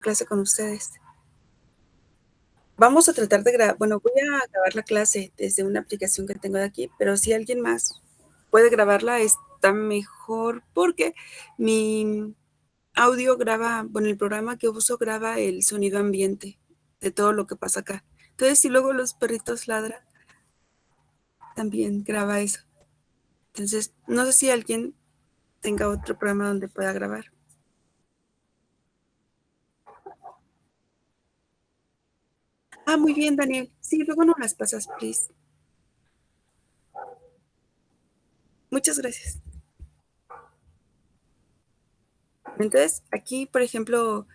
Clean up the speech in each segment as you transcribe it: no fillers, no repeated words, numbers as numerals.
clase con ustedes. Vamos a tratar de bueno, voy a grabar la clase desde una aplicación que tengo de aquí, pero si alguien más puede grabarla, está mejor, porque mi audio graba, bueno, el programa que uso graba el sonido ambiente de todo lo que pasa acá. Entonces, si luego los perritos ladran, también graba eso. Entonces, no sé si alguien tenga otro programa donde pueda grabar. Ah, muy bien, Daniel. Sí, luego nos las pasas, please. Muchas gracias. Entonces, aquí, por ejemplo,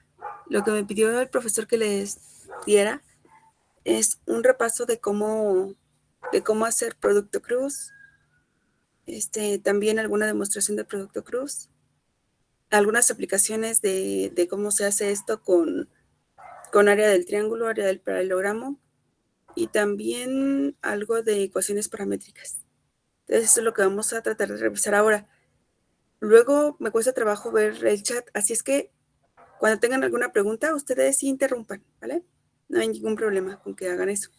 lo que me pidió el profesor que les diera es un repaso de cómo hacer Producto Cruz, también alguna demostración de Producto Cruz, algunas aplicaciones de cómo se hace esto con área del triángulo, área del paralelogramo y también algo de ecuaciones paramétricas. Entonces, eso es lo que vamos a tratar de revisar ahora. Luego me cuesta trabajo ver el chat, así es que cuando tengan alguna pregunta, ustedes sí interrumpan, ¿vale? No hay ningún problema con que hagan eso.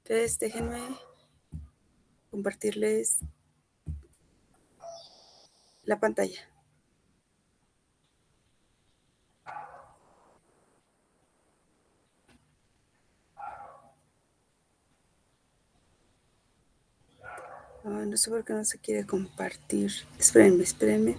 Entonces, déjenme compartirles la pantalla. No sé por qué no se quiere compartir. Espérenme, espérenme.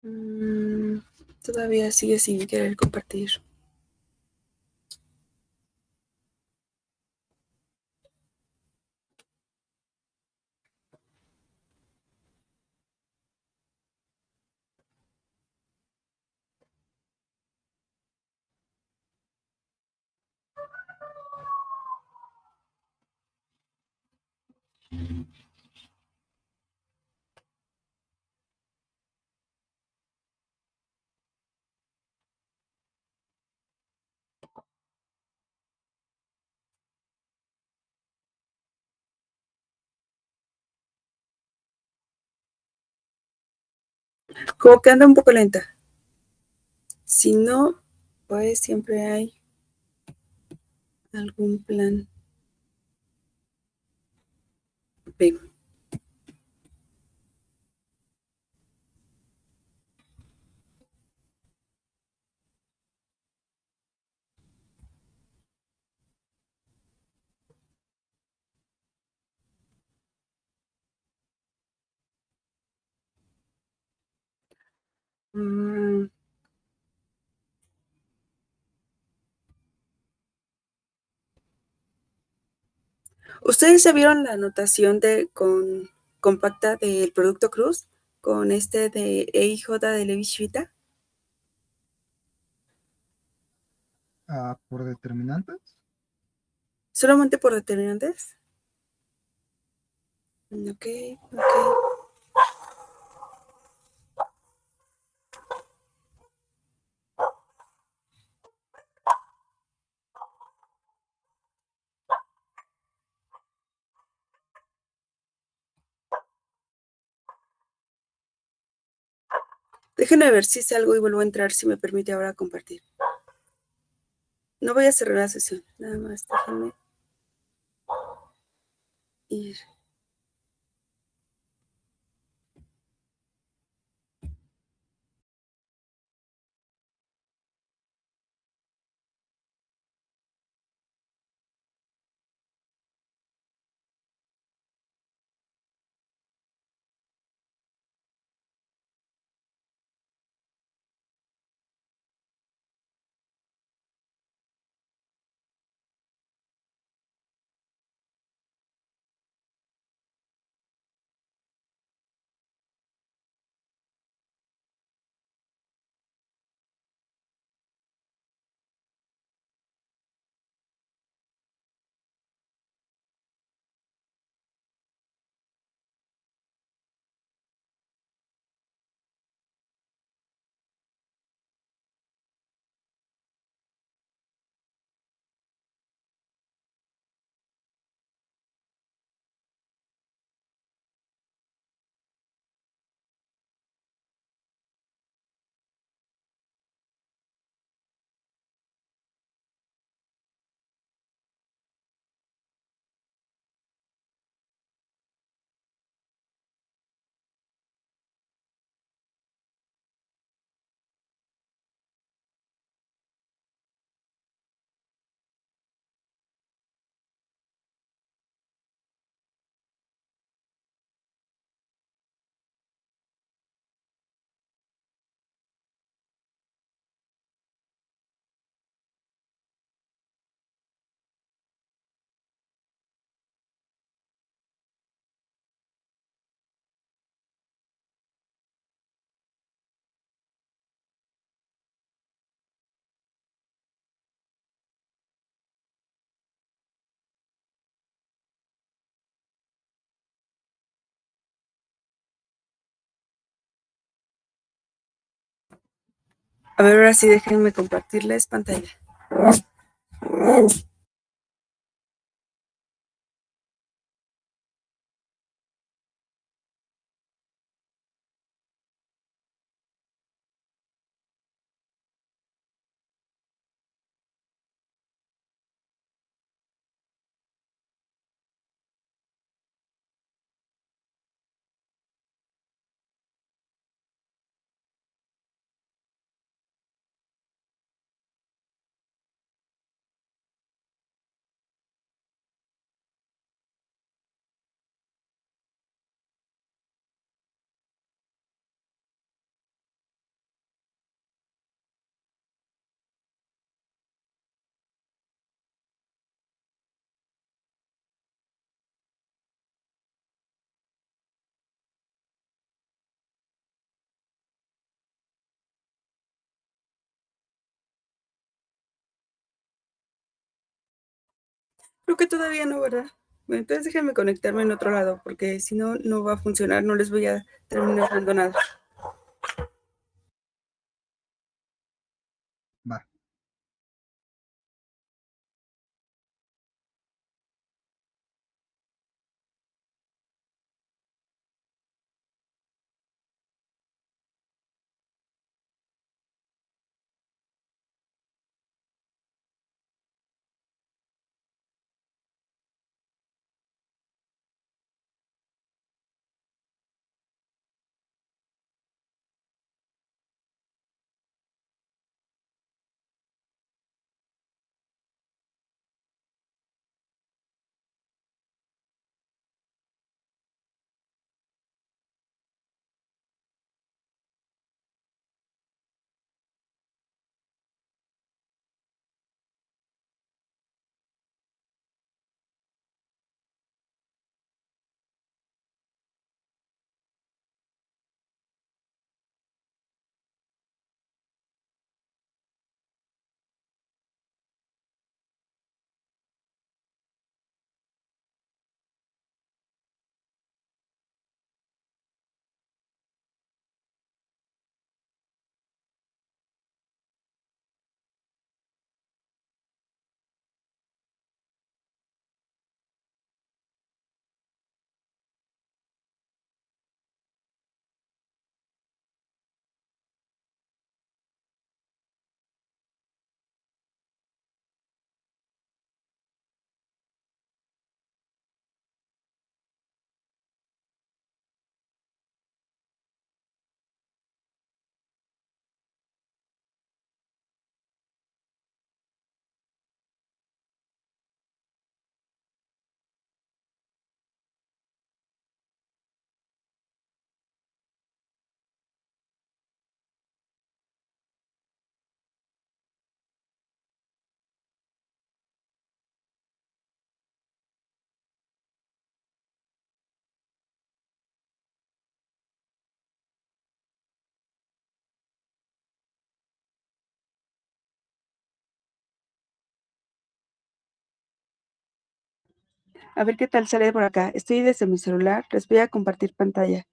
Mm, Todavía sigue sin querer compartir. Como que anda un poco lenta. Si no, pues siempre hay algún plan B. Mm, ¿Ustedes ya vieron la anotación compacta del producto Cruz con de EIJ de Levi-Civita? Por determinantes. ¿Solamente por determinantes? Ok, ok. Déjenme ver si salgo y vuelvo a entrar, si me permite ahora compartir. No voy a cerrar la sesión, nada más déjenme ir. A ver, ahora sí déjenme compartirles pantalla. Creo que todavía no, ¿verdad? Bueno, entonces déjenme conectarme en otro lado, porque si no, no va a funcionar, no les voy a terminar dando nada. Va. A ver qué tal sale por acá. Estoy desde mi celular, les voy a compartir pantalla.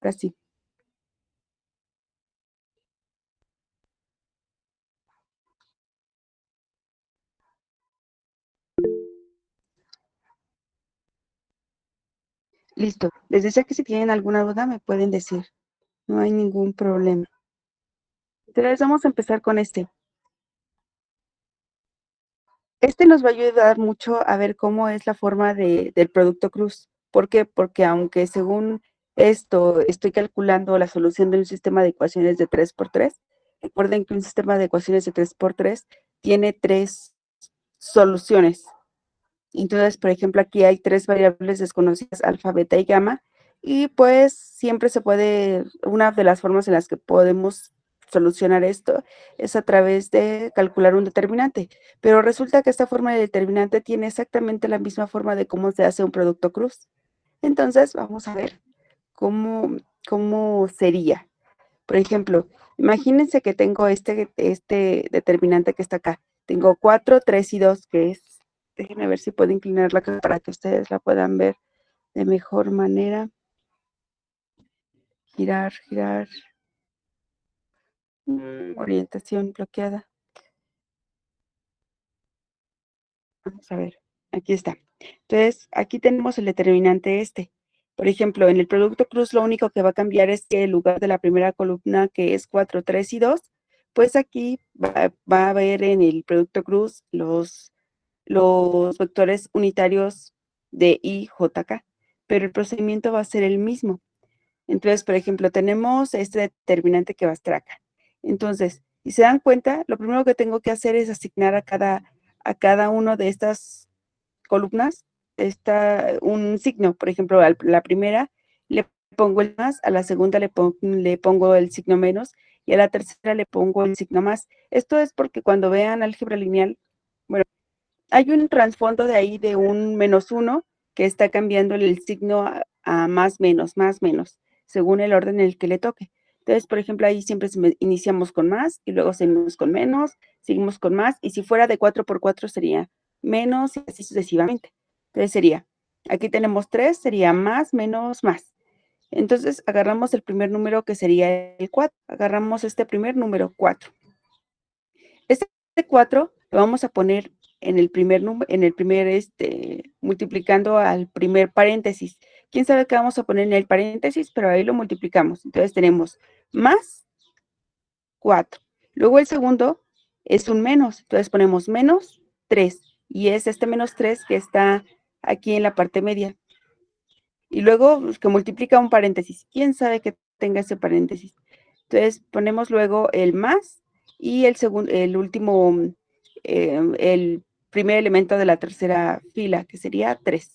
Ahora sí. Listo. Les decía que si tienen alguna duda me pueden decir. No hay ningún problema. Entonces vamos a empezar con este. Este nos va a ayudar mucho a ver cómo es la forma del producto cruz. ¿Por qué? Porque aunque según esto estoy calculando la solución de un sistema de ecuaciones de 3 por 3, recuerden que un sistema de ecuaciones de 3 por 3 tiene tres soluciones. Entonces, por ejemplo, aquí hay tres variables desconocidas, alfa, beta y gamma, y pues siempre se puede, una de las formas en las que podemos solucionar esto es a través de calcular un determinante, pero resulta que esta forma de determinante tiene exactamente la misma forma de cómo se hace un producto cruz. Entonces, vamos a ver cómo, cómo sería. Por ejemplo, imagínense que tengo este determinante que está acá. Tengo 4, 3 y 2, que es, déjenme ver si puedo inclinar la cámara para que ustedes la puedan ver de mejor manera. Girar, girar. Orientación bloqueada. Vamos a ver, aquí está. Entonces, aquí tenemos el determinante este. Por ejemplo, en el producto cruz lo único que va a cambiar es que en lugar de la primera columna, que es 4, 3 y 2, pues aquí va a haber en el producto cruz los vectores unitarios de I, J, K, pero el procedimiento va a ser el mismo. Entonces, por ejemplo, tenemos este determinante que va a estar acá. Entonces, si se dan cuenta, lo primero que tengo que hacer es asignar a cada uno de estas columnas está un signo. Por ejemplo, a la primera le pongo el más, a la segunda le pongo el signo menos y a la tercera le pongo el signo más. Esto es porque cuando vean álgebra lineal, bueno, hay un trasfondo de ahí de un -1 que está cambiando el signo a más, menos, según el orden en el que le toque. Entonces, por ejemplo, ahí siempre iniciamos con más y luego seguimos con menos, seguimos con más, y si fuera de 4 por 4 sería menos y así sucesivamente. Entonces sería, aquí tenemos 3, sería más, menos, más. Entonces agarramos el primer número que sería el 4, agarramos este primer número 4. Este 4 lo vamos a poner en el primer número, multiplicando al primer paréntesis. ¿Quién sabe qué vamos a poner en el paréntesis? Pero ahí lo multiplicamos. Entonces tenemos más 4. Luego el segundo es un menos. Entonces ponemos menos 3. Y es este menos 3 que está aquí en la parte media. Y luego que multiplica un paréntesis. ¿Quién sabe que tenga ese paréntesis? Entonces ponemos luego el más y el último, el primer elemento de la tercera fila, que sería 3.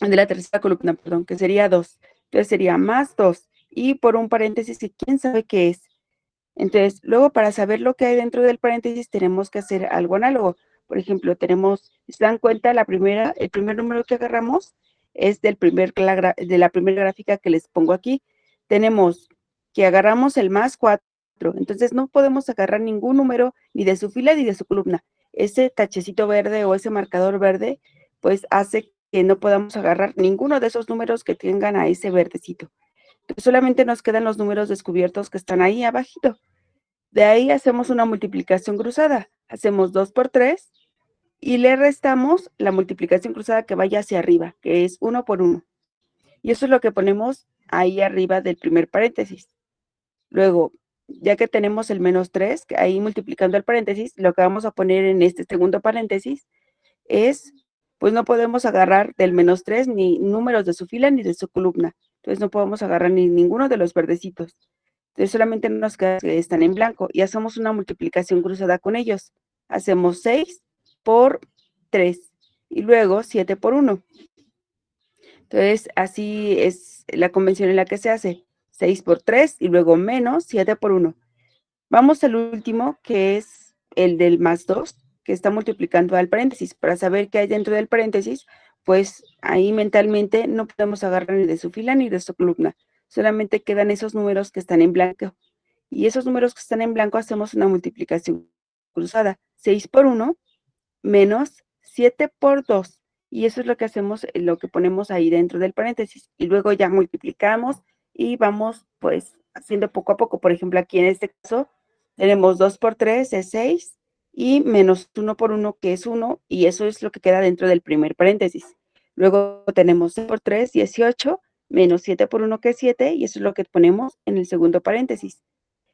De la tercera columna, perdón, que sería 2. Entonces sería más 2. Y por un paréntesis que quién sabe qué es. Entonces, luego para saber lo que hay dentro del paréntesis tenemos que hacer algo análogo. Por ejemplo, si se dan cuenta, el primer número que agarramos es de la primera gráfica que les pongo aquí. Tenemos que agarramos el más 4. Entonces, no podemos agarrar ningún número ni de su fila ni de su columna. Ese tachecito verde o ese marcador verde, pues hace que no podamos agarrar ninguno de esos números que tengan a ese verdecito. Entonces, solamente nos quedan los números descubiertos que están ahí abajito. De ahí hacemos una multiplicación cruzada. Hacemos 2 por 3 y le restamos la multiplicación cruzada que vaya hacia arriba, que es 1 por 1. Y eso es lo que ponemos ahí arriba del primer paréntesis. Luego, ya que tenemos el menos 3, ahí multiplicando el paréntesis, lo que vamos a poner en este segundo paréntesis es, pues no podemos agarrar del menos 3 ni números de su fila ni de su columna. Entonces no podemos agarrar ni ninguno de los verdecitos. Entonces solamente nos queda que están en blanco y hacemos una multiplicación cruzada con ellos. Hacemos 6 por 3 y luego 7 por 1. Entonces así es la convención en la que se hace. 6 por 3 y luego menos 7 por 1. Vamos al último, que es el del más 2, que está multiplicando al paréntesis. Para saber qué hay dentro del paréntesis, pues ahí mentalmente no podemos agarrar ni de su fila ni de su columna. Solamente quedan esos números que están en blanco. Y esos números que están en blanco hacemos una multiplicación cruzada. 6 por 1 menos 7 por 2. Y eso es lo que hacemos, lo que ponemos ahí dentro del paréntesis. Y luego ya multiplicamos y vamos pues haciendo poco a poco. Por ejemplo, aquí en este caso tenemos 2 por 3 es 6 y menos 1 por 1 que es 1 y eso es lo que queda dentro del primer paréntesis. Luego tenemos 6 por 3, 18, menos 7 por 1 que es 7 y eso es lo que ponemos en el segundo paréntesis.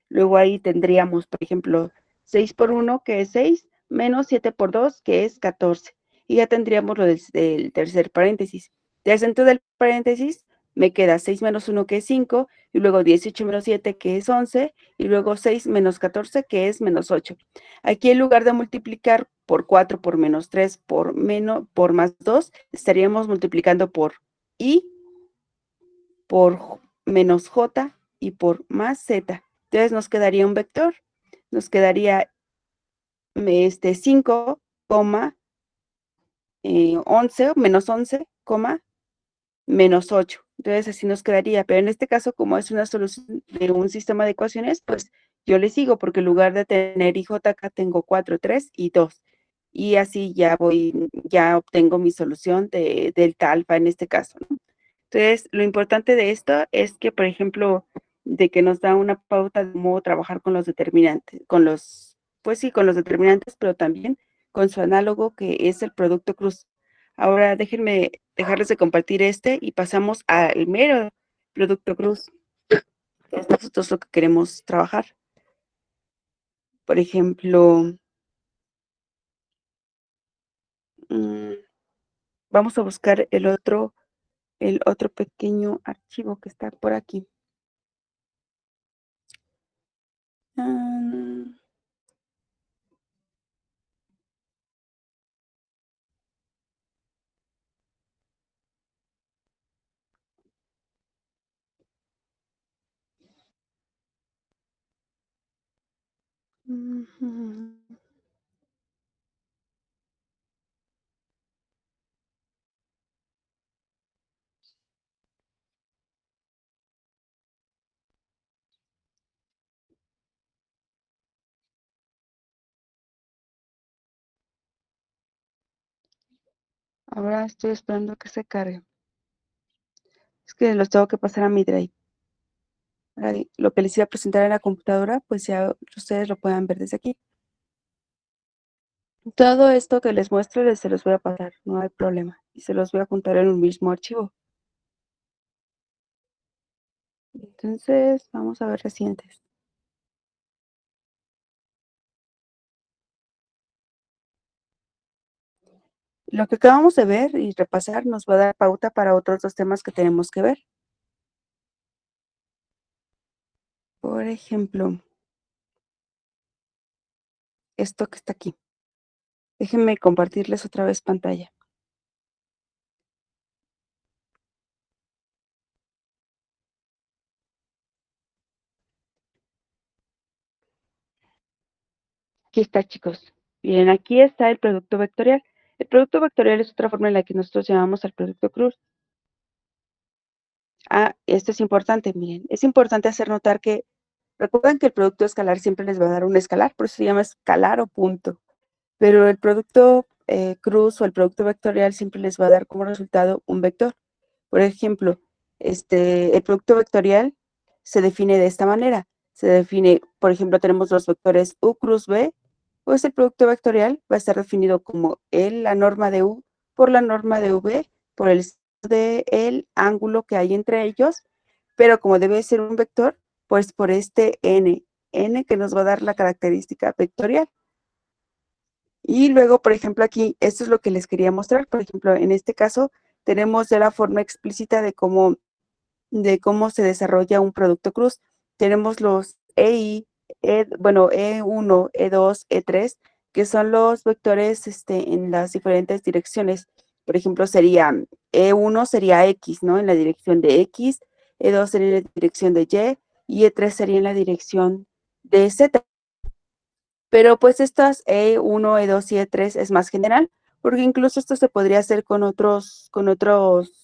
Luego ahí tendríamos, por ejemplo, 6 por 1, que es 6, menos 7 por 2, que es 14. Y ya tendríamos lo del tercer paréntesis. Del centro del paréntesis me queda 6 menos 1, que es 5, y luego 18 menos 7, que es 11, y luego 6 menos 14, que es menos 8. Aquí en lugar de multiplicar por 4, por menos 3, por más 2, estaríamos multiplicando por I, por menos J y por más Z. Entonces nos quedaría un vector, nos quedaría 5, 11, menos 11, menos 8. Entonces así nos quedaría, pero en este caso, como es una solución de un sistema de ecuaciones, pues yo le sigo, porque en lugar de tener IJ acá tengo 4, 3 y 2. Y así ya obtengo mi solución de delta alfa en este caso, ¿no? Entonces, lo importante de esto es que, por ejemplo, de que nos da una pauta de cómo trabajar con los determinantes, pues sí, con los determinantes, pero también con su análogo que es el producto cruz. Ahora déjenme dejarles de compartir y pasamos al mero producto cruz, que es nosotros lo que queremos trabajar. Por ejemplo, mm, vamos a buscar el otro pequeño archivo que está por aquí. Ah, ujú. Ahora estoy esperando que se cargue. Es que los tengo que pasar a mi Drive. Lo que les iba a presentar en la computadora, pues ya ustedes lo puedan ver desde aquí. Todo esto que les muestro se los voy a pasar, no hay problema. Y se los voy a juntar en un mismo archivo. Entonces, vamos a ver recientes. Lo que acabamos de ver y repasar nos va a dar pauta para otros dos temas que tenemos que ver. Por ejemplo, esto que está aquí. Déjenme compartirles otra vez pantalla. Aquí está, chicos. Bien, aquí está el producto vectorial. El producto vectorial es otra forma en la que nosotros llamamos al producto cruz. Ah, esto es importante, miren. Es importante hacer notar que recuerden que el producto escalar siempre les va a dar un escalar, por eso se llama escalar o punto. Pero el producto cruz o el producto vectorial siempre les va a dar como resultado un vector. Por ejemplo, el producto vectorial se define de esta manera. Se define, por ejemplo, tenemos los vectores U cruz B, pues el producto vectorial va a estar definido como la norma de U por la norma de V por el del ángulo que hay entre ellos, pero como debe ser un vector, pues por este n que nos va a dar la característica vectorial. Y luego, por ejemplo, aquí, esto es lo que les quería mostrar. Por ejemplo, en este caso, tenemos ya la forma explícita de cómo se desarrolla un producto cruz. Tenemos los bueno, E1, E2, E3, que son los vectores en las diferentes direcciones. Por ejemplo, sería E1 sería X, ¿no? En la dirección de X, E2 sería en la dirección de Y E3 sería en la dirección de Z. Pero pues estas E1, E2 y E3 es más general, porque incluso esto se podría hacer con otros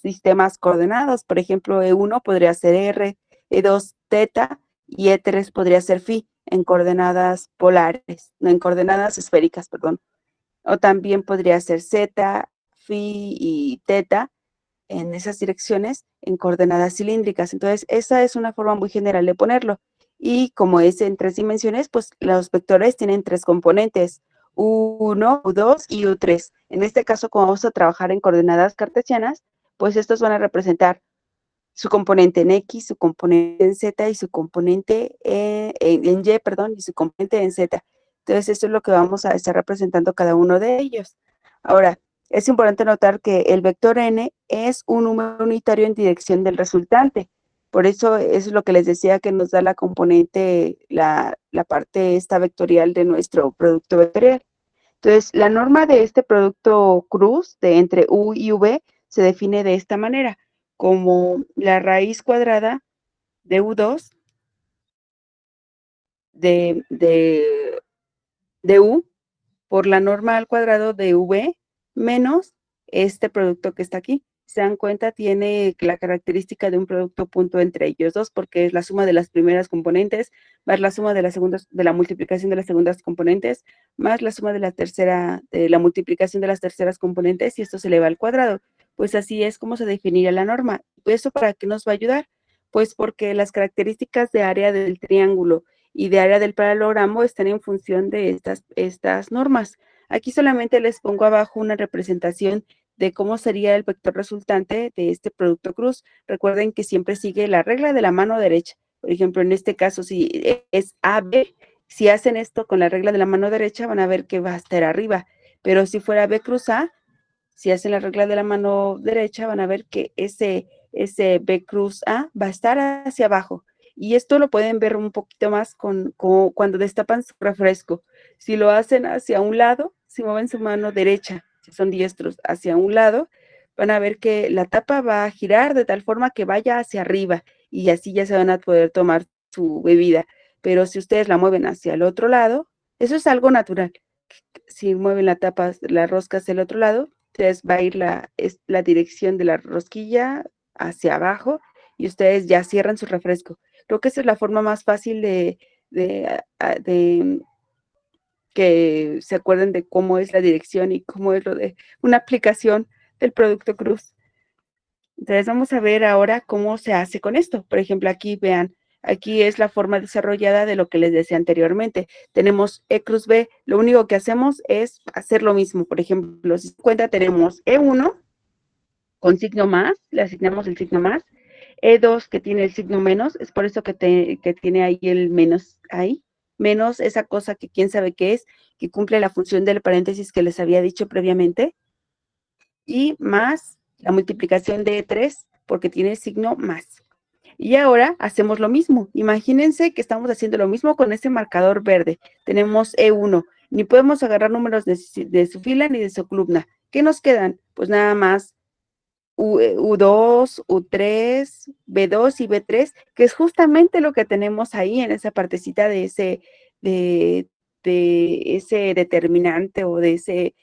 sistemas coordenados. Por ejemplo, E1 podría ser R, E2 teta y E3 podría ser phi en coordenadas polares, no en coordenadas esféricas, perdón. O también podría ser Z, phi y teta en esas direcciones en coordenadas cilíndricas. Entonces, esa es una forma muy general de ponerlo. Y como es en tres dimensiones, pues los vectores tienen tres componentes, U1, U2 y U3. En este caso, como vamos a trabajar en coordenadas cartesianas, pues estos van a representar su componente en X, su componente en Z y su componente en Y, perdón, y su componente en Z. Entonces, esto es lo que vamos a estar representando cada uno de ellos. Ahora, es importante notar que el vector n es un número unitario en dirección del resultante. Por eso es lo que les decía que nos da la componente, la parte esta vectorial de nuestro producto vectorial. Entonces, la norma de este producto cruz de entre U y V se define de esta manera, como la raíz cuadrada de U2 de, de, de U por la norma al cuadrado de V menos este producto que está aquí. Se dan cuenta, tiene la característica de un producto punto entre ellos dos, porque es la suma de las primeras componentes, más la suma de las segundas, de la multiplicación de las segundas componentes, más la suma de la tercera, de la multiplicación de las terceras componentes, y esto se eleva al cuadrado. Pues así es como se definiría la norma. ¿Eso para qué nos va a ayudar? Pues porque las características de área del triángulo y de área del paralelogramo están en función de estas normas. Aquí solamente les pongo abajo una representación de cómo sería el vector resultante de este producto cruz. Recuerden que siempre sigue la regla de la mano derecha. Por ejemplo, en este caso, si es AB, si hacen esto con la regla de la mano derecha, van a ver que va a estar arriba. Pero si fuera B cruz A, si hacen la regla de la mano derecha, van a ver que ese B cruz A va a estar hacia abajo. Y esto lo pueden ver un poquito más cuando destapan su refresco. Si lo hacen hacia un lado, si mueven su mano derecha, si son diestros, hacia un lado, van a ver que la tapa va a girar de tal forma que vaya hacia arriba y así ya se van a poder tomar su bebida. Pero si ustedes la mueven hacia el otro lado, eso es algo natural. Si mueven la tapa, la rosca hacia el otro lado, entonces va a ir la dirección de la rosquilla hacia abajo y ustedes ya cierran su refresco. Creo que esa es la forma más fácil de que se acuerden de cómo es la dirección y cómo es lo de una aplicación del producto cruz. Entonces vamos a ver ahora cómo se hace con esto. Por ejemplo, aquí vean, aquí es la forma desarrollada de lo que les decía anteriormente. Tenemos E cruz B, lo único que hacemos es hacer lo mismo. Por ejemplo, si se cuenta, tenemos E1 con signo más, le asignamos el signo más, E2 que tiene el signo menos, es por eso que tiene ahí el menos ahí, menos esa cosa que quién sabe qué es, que cumple la función del paréntesis que les había dicho previamente, y más la multiplicación de E3 porque tiene el signo más. Y ahora hacemos lo mismo. Imagínense que estamos haciendo lo mismo con este marcador verde. Tenemos E1. Ni podemos agarrar números de su fila ni de su columna. ¿Qué nos quedan? Pues nada más U2, U3, B2 y B3, que es justamente lo que tenemos ahí en esa partecita de, de ese determinante o de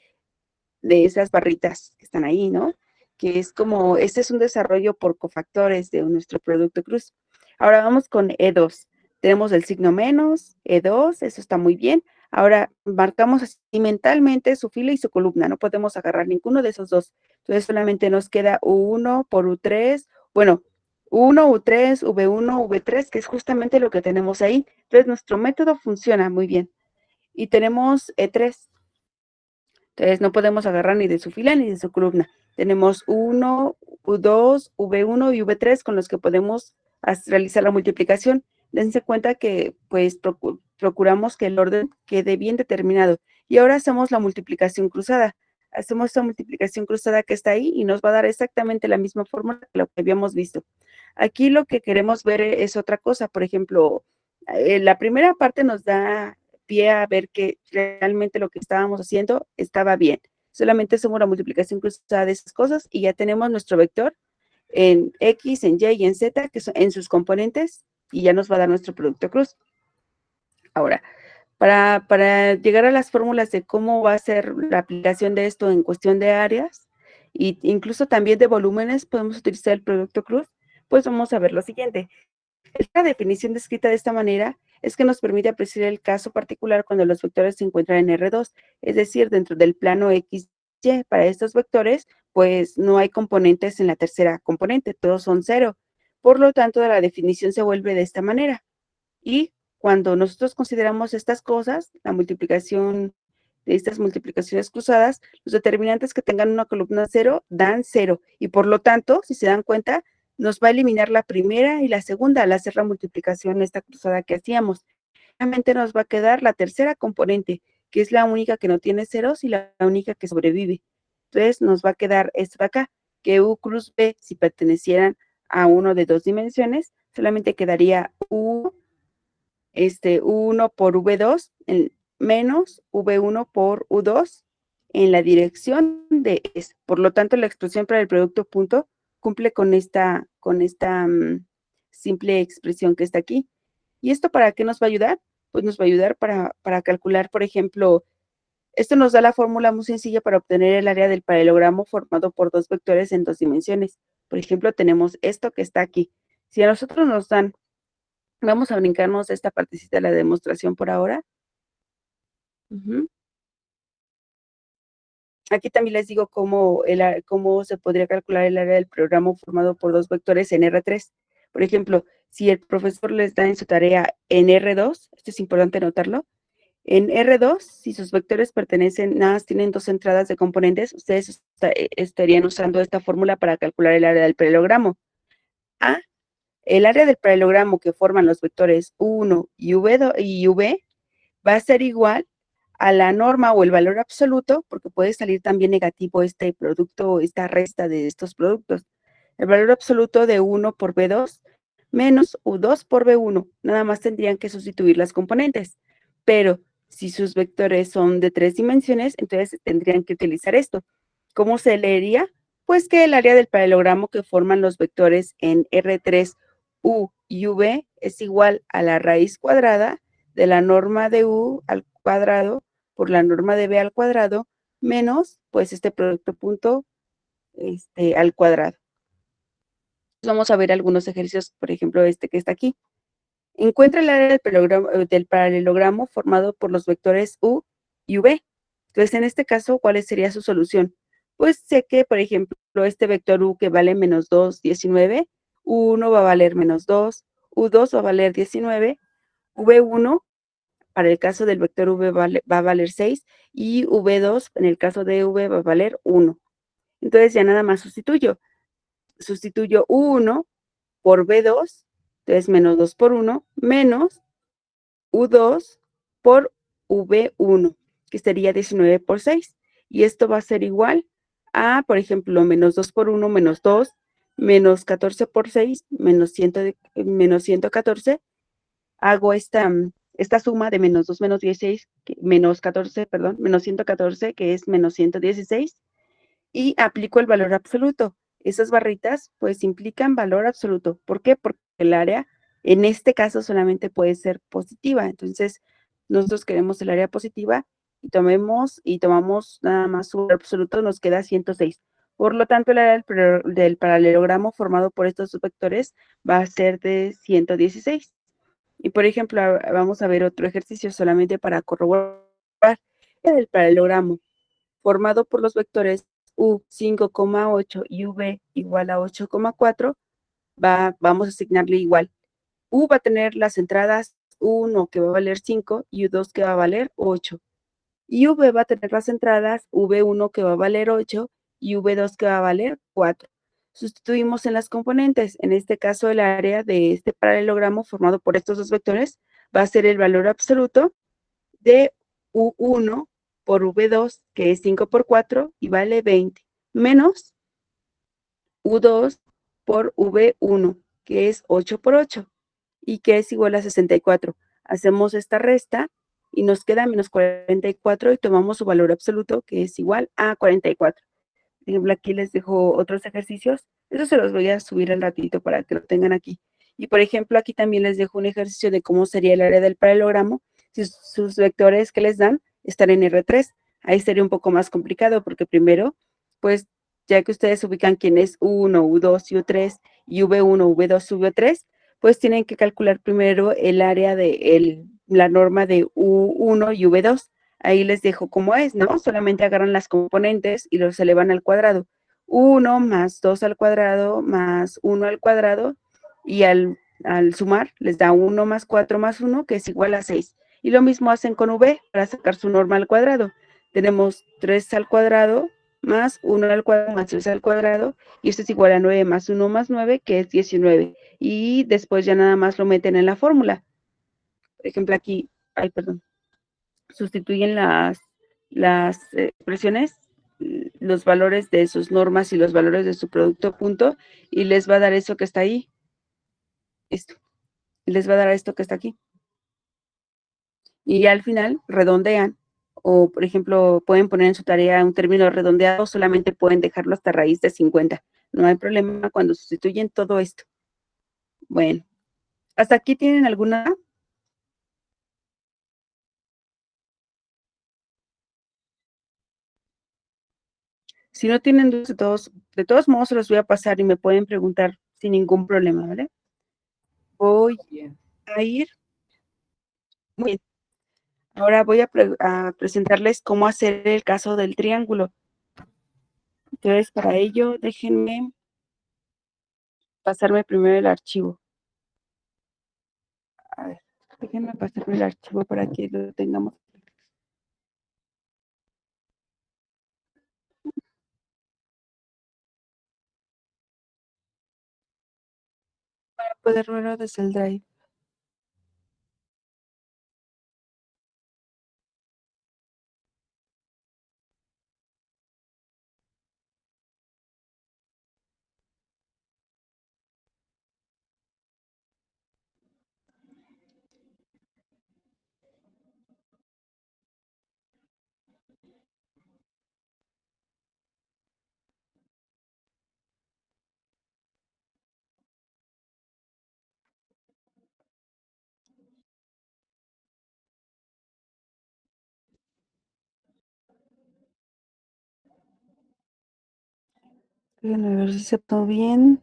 esas barritas que están ahí, ¿no? Que es como, este es un desarrollo por cofactores de nuestro producto cruz. Ahora vamos con E2. Tenemos el signo menos, E2, eso está muy bien. Ahora marcamos así mentalmente su fila y su columna, no podemos agarrar ninguno de esos dos. Entonces solamente nos queda U1 por U3, bueno, U1, U3, V1, V3, que es justamente lo que tenemos ahí. Entonces nuestro método funciona muy bien. Y tenemos E3. Entonces no podemos agarrar ni de su fila ni de su columna. Tenemos U1, U2, V1 y V3 con los que podemos realizar la multiplicación. Dense cuenta que pues procuramos que el orden quede bien determinado. Y ahora hacemos la multiplicación cruzada. Hacemos esta multiplicación cruzada que está ahí y nos va a dar exactamente la misma fórmula que lo que habíamos visto. Aquí lo que queremos ver es otra cosa. Por ejemplo, la primera parte nos da pie a ver que realmente lo que estábamos haciendo estaba bien. Solamente hacemos la multiplicación cruzada de esas cosas y ya tenemos nuestro vector en X, en Y y en Z, que son en sus componentes, y ya nos va a dar nuestro producto cruz. Ahora, para llegar a las fórmulas de cómo va a ser la aplicación de esto en cuestión de áreas, e incluso también de volúmenes, podemos utilizar el producto cruz, pues vamos a ver lo siguiente. Esta definición descrita de esta manera es que nos permite apreciar el caso particular cuando los vectores se encuentran en R2, es decir, dentro del plano XY. Para estos vectores, pues no hay componentes en la tercera componente, todos son cero. Por lo tanto, la definición se vuelve de esta manera. Y cuando nosotros consideramos estas cosas, la multiplicación de estas multiplicaciones cruzadas, los determinantes que tengan una columna cero dan cero. Y por lo tanto, si se dan cuenta, nos va a eliminar la primera y la segunda al hacer la multiplicación esta cruzada que hacíamos. Solamente nos va a quedar la tercera componente, que es la única que no tiene ceros y la única que sobrevive. Entonces nos va a quedar esto de acá, que U cruz B, si pertenecieran a uno de dos dimensiones, solamente quedaría U1 por V2 menos V1 por U2 en la dirección de S. Por lo tanto, la expresión para el producto punto cumple con esta simple expresión que está aquí. ¿Y esto para qué nos va a ayudar? Pues nos va a ayudar para calcular, por ejemplo, esto nos da la fórmula muy sencilla para obtener el área del paralelogramo formado por dos vectores en dos dimensiones. Por ejemplo, tenemos esto que está aquí. Si a nosotros nos dan, vamos a brincarnos esta partecita de la demostración por ahora. Aquí también les digo cómo se podría calcular el área del programa formado por dos vectores en R3. Por ejemplo, si el profesor les da en su tarea en R2, esto es importante notarlo, en R2, si sus vectores pertenecen, nada más tienen dos entradas de componentes, ustedes estarían usando esta fórmula para calcular el área del paralelogramo. A, el área del paralelogramo que forman los vectores U1 y V va a ser igual a la norma o el valor absoluto, porque puede salir también negativo este producto, esta resta de estos productos. El valor absoluto de 1 por B2 menos U2 por B1. Nada más tendrían que sustituir las componentes. Pero si sus vectores son de 3 dimensiones, entonces tendrían que utilizar esto. ¿Cómo se leería? Pues que el área del paralelogramo que forman los vectores en R3, U y V es igual a la raíz cuadrada de la norma de U al cuadrado por la norma de B al cuadrado menos, pues, este producto punto al cuadrado. Vamos a ver algunos ejercicios, por ejemplo, este que está aquí. Encuentra el área del paralelogramo formado por los vectores U y V. Entonces, en este caso, ¿cuál sería su solución? Pues sé que, por ejemplo, este vector U que vale menos 2, 19, U1 va a valer menos 2, U2 va a valer 19, V1 para el caso del vector V va a valer 6 y V2 en el caso de V va a valer 1. Entonces ya nada más sustituyo U1 por B2, entonces menos 2 por 1, menos U2 por V1, que sería 19 por 6. Y esto va a ser igual a, por ejemplo, menos 2 por 1, menos 2, menos 14 por 6, menos 114. Hago esta suma de menos 2 menos 16, menos 14, perdón, menos 114, que es menos 116, y aplico el valor absoluto. Esas barritas pues implican valor absoluto. ¿Por qué? Porque el área en este caso solamente puede ser positiva. Entonces, nosotros queremos el área positiva y tomamos nada más su valor absoluto, nos queda 106. Por lo tanto, el área del paralelogramo formado por estos vectores va a ser de 116. Y por ejemplo, vamos a ver otro ejercicio solamente para corroborar el paralelogramo formado por los vectores U 5,8 y V igual a 8,4, vamos a asignarle igual. U va a tener las entradas U1 que va a valer 5 y U2 que va a valer 8. Y V va a tener las entradas V1 que va a valer 8 y V2 que va a valer 4. Sustituimos en las componentes. En este caso, el área de este paralelogramo formado por estos dos vectores va a ser el valor absoluto de U1 por V2, que es 5 por 4 y vale 20, menos U2 por V1, que es 8 por 8 y que es igual a 64. Hacemos esta resta y nos queda menos 44 y tomamos su valor absoluto, que es igual a 44. Por ejemplo, aquí les dejo otros ejercicios. Eso se los voy a subir al ratito para que lo tengan aquí. Y por ejemplo, aquí también les dejo un ejercicio de cómo sería el área del paralelogramo si sus vectores que les dan están en R3. Ahí sería un poco más complicado porque primero, pues ya que ustedes ubican quién es U1, U2 y U3 y V1, V2, V3, pues tienen que calcular primero el área de la norma de U1 y V2. Ahí les dejo cómo es, ¿no? Solamente agarran las componentes y los elevan al cuadrado. 1 más 2 al cuadrado más 1 al cuadrado y al sumar les da 1 más 4 más 1, que es igual a 6. Y lo mismo hacen con V para sacar su norma al cuadrado. Tenemos 3 al cuadrado más 1 al cuadrado más 3 al cuadrado, y esto es igual a 9 más 1 más 9, que es 19. Y después ya nada más lo meten en la fórmula. Por ejemplo, aquí, ay, perdón, sustituyen las expresiones, los valores de sus normas y los valores de su producto punto, y les va a dar eso que está ahí, esto, les va a dar esto que está aquí. Y ya al final redondean, o por ejemplo, pueden poner en su tarea un término redondeado, solamente pueden dejarlo hasta raíz de 50. No hay problema cuando sustituyen todo esto. Bueno, ¿hasta aquí tienen alguna? Si no tienen dudas, de todos modos se los voy a pasar y me pueden preguntar sin ningún problema, ¿vale? Voy a ir. Muy bien. Ahora voy a presentarles cómo hacer el caso del triángulo. Entonces, para ello, déjenme pasarme primero el archivo. A ver, déjenme pasarme el archivo para que lo tengamos. Para poder verlo desde el Drive. Déjenme ver si aceptó bien.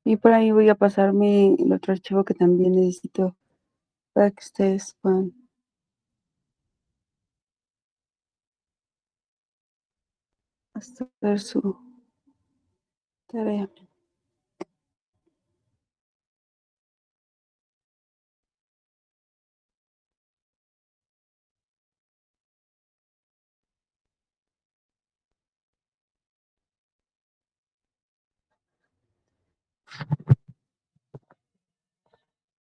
Y por ahí voy a pasarme el otro archivo que también necesito para que ustedes puedan hacer su tarea.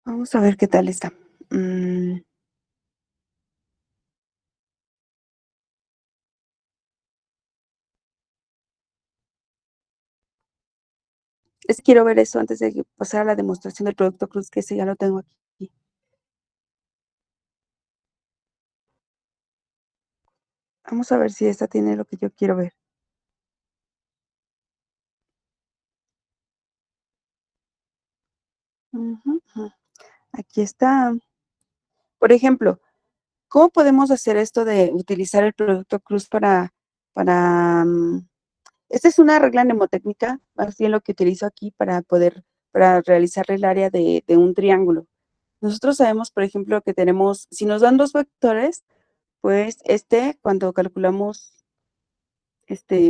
Vamos a ver qué tal está. Es que quiero ver eso antes de pasar a la demostración del producto Cruz, que ese ya lo tengo aquí. Vamos a ver si esta tiene lo que yo quiero ver. Ujú, ujú. Aquí está. Por ejemplo, ¿cómo podemos hacer esto de utilizar el producto Cruz para esta es una regla mnemotécnica, más bien lo que utilizo aquí para realizar el área de un triángulo. Nosotros sabemos, por ejemplo, que tenemos, si nos dan dos vectores, pues cuando calculamos,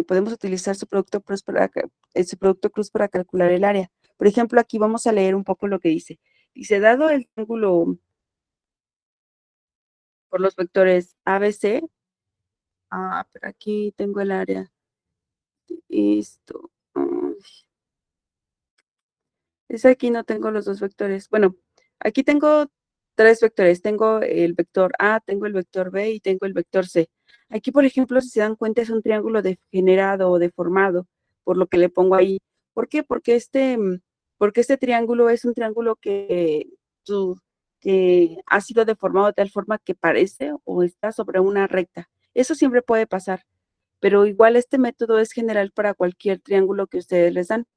podemos utilizar su producto cruz para calcular el área. Por ejemplo, aquí vamos a leer un poco lo que dice. Dice, dado el triángulo por los vectores ABC, pero aquí tengo el área. Esto. Es aquí no tengo los dos vectores. Bueno, aquí tengo tres vectores. Tengo el vector A, tengo el vector B y tengo el vector C. Aquí, por ejemplo, si se dan cuenta, es un triángulo degenerado o deformado, por lo que le pongo ahí. ¿Por qué? Porque este triángulo es un triángulo que ha sido deformado de tal forma que parece o está sobre una recta. Eso siempre puede pasar, pero igual este método es general para cualquier triángulo que ustedes les dan.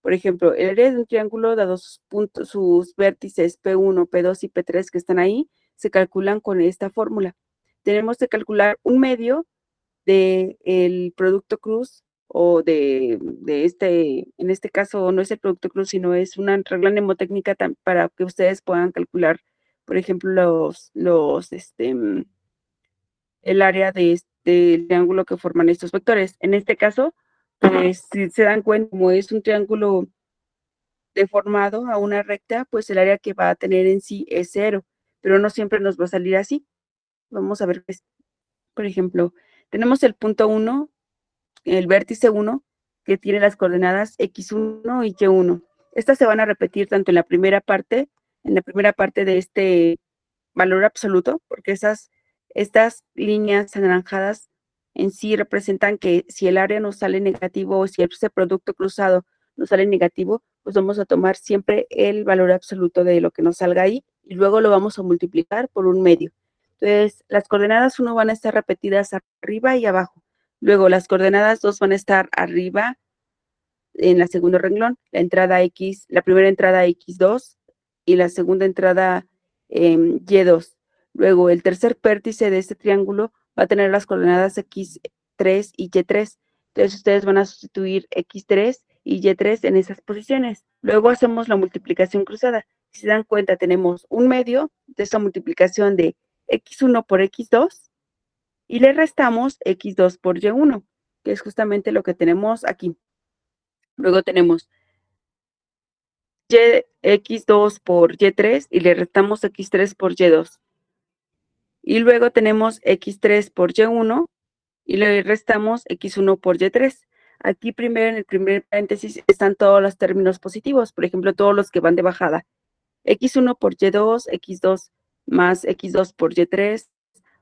Por ejemplo, el área de un triángulo, dados sus puntos, sus vértices P1, P2 y P3 que están ahí, se calculan con esta fórmula. Tenemos que calcular un medio del producto cruz o en este caso no es el producto cruz, sino es una regla mnemotécnica para que ustedes puedan calcular, por ejemplo, el área de este triángulo que forman estos vectores. En este caso, pues si se dan cuenta, como es un triángulo deformado a una recta, pues el área que va a tener en sí es cero, pero no siempre nos va a salir así. Vamos a ver, por ejemplo, tenemos el punto 1, el vértice 1, que tiene las coordenadas x1 y y1. Estas se van a repetir tanto en la primera parte de este valor absoluto, porque Estas líneas anaranjadas en sí representan que si el área nos sale negativo o si ese producto cruzado nos sale negativo, pues vamos a tomar siempre el valor absoluto de lo que nos salga ahí y luego lo vamos a multiplicar por un medio. Entonces, las coordenadas 1 van a estar repetidas arriba y abajo. Luego, las coordenadas 2 van a estar arriba en la segundo renglón, la primera entrada X2 y la segunda entrada Y2. Luego, el tercer vértice de este triángulo va a tener las coordenadas X3 y Y3. Entonces, ustedes van a sustituir X3 y Y3 en esas posiciones. Luego hacemos la multiplicación cruzada. Si se dan cuenta, tenemos un medio de esta multiplicación de X1 por X2 y le restamos X2 por Y1, que es justamente lo que tenemos aquí. Luego tenemos X2 por Y3 y le restamos X3 por Y2. Y luego tenemos X3 por Y1 y le restamos X1 por Y3. Aquí primero en el primer paréntesis están todos los términos positivos, por ejemplo, todos los que van de bajada. X1 por Y2, X2 más X2 por Y3,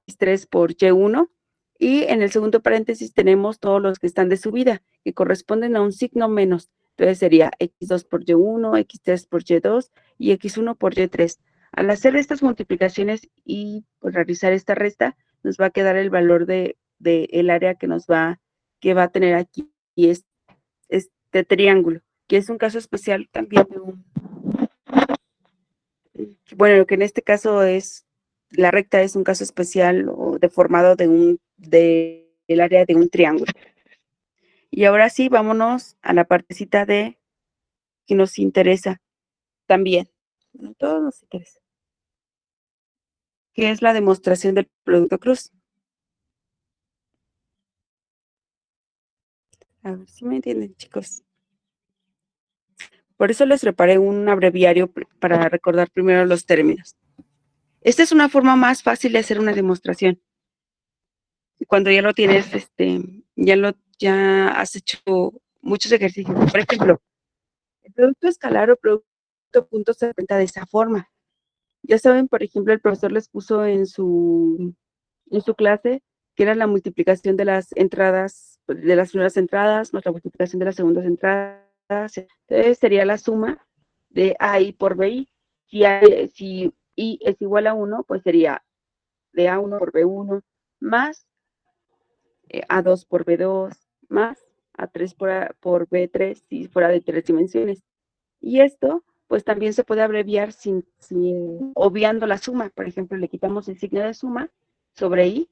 X3 por Y1. Y en el segundo paréntesis tenemos todos los que están de subida, que corresponden a un signo menos. Entonces sería X2 por Y1, X3 por Y2 y X1 por Y3. Al hacer estas multiplicaciones y pues, realizar esta resta, nos va a quedar el valor de el área que va a tener aquí y este triángulo, que es un caso especial también de bueno, lo que en este caso es, la recta es un caso especial o deformado del área de un triángulo. Y ahora sí, vámonos a la partecita que nos interesa también. Bueno, todo nos interesa. Que es la demostración del producto cruz. A ver si me entienden, chicos. Por eso les preparé un abreviario para recordar primero los términos. Esta es una forma más fácil de hacer una demostración. Cuando ya lo tienes, ya has hecho muchos ejercicios. Por ejemplo, el producto escalar o producto punto se presenta de esa forma. Ya saben, por ejemplo, el profesor les puso en su clase que era la multiplicación de las entradas, de las primeras entradas, más la multiplicación de las segundas entradas. Entonces sería la suma de AI por BI. Si I es igual a 1, pues sería de A1 por B1 más A2 por B2 más A3 por B3 si fuera de 3 dimensiones. Y esto, pues también se puede abreviar sin obviando la suma. Por ejemplo, le quitamos el signo de suma sobre I.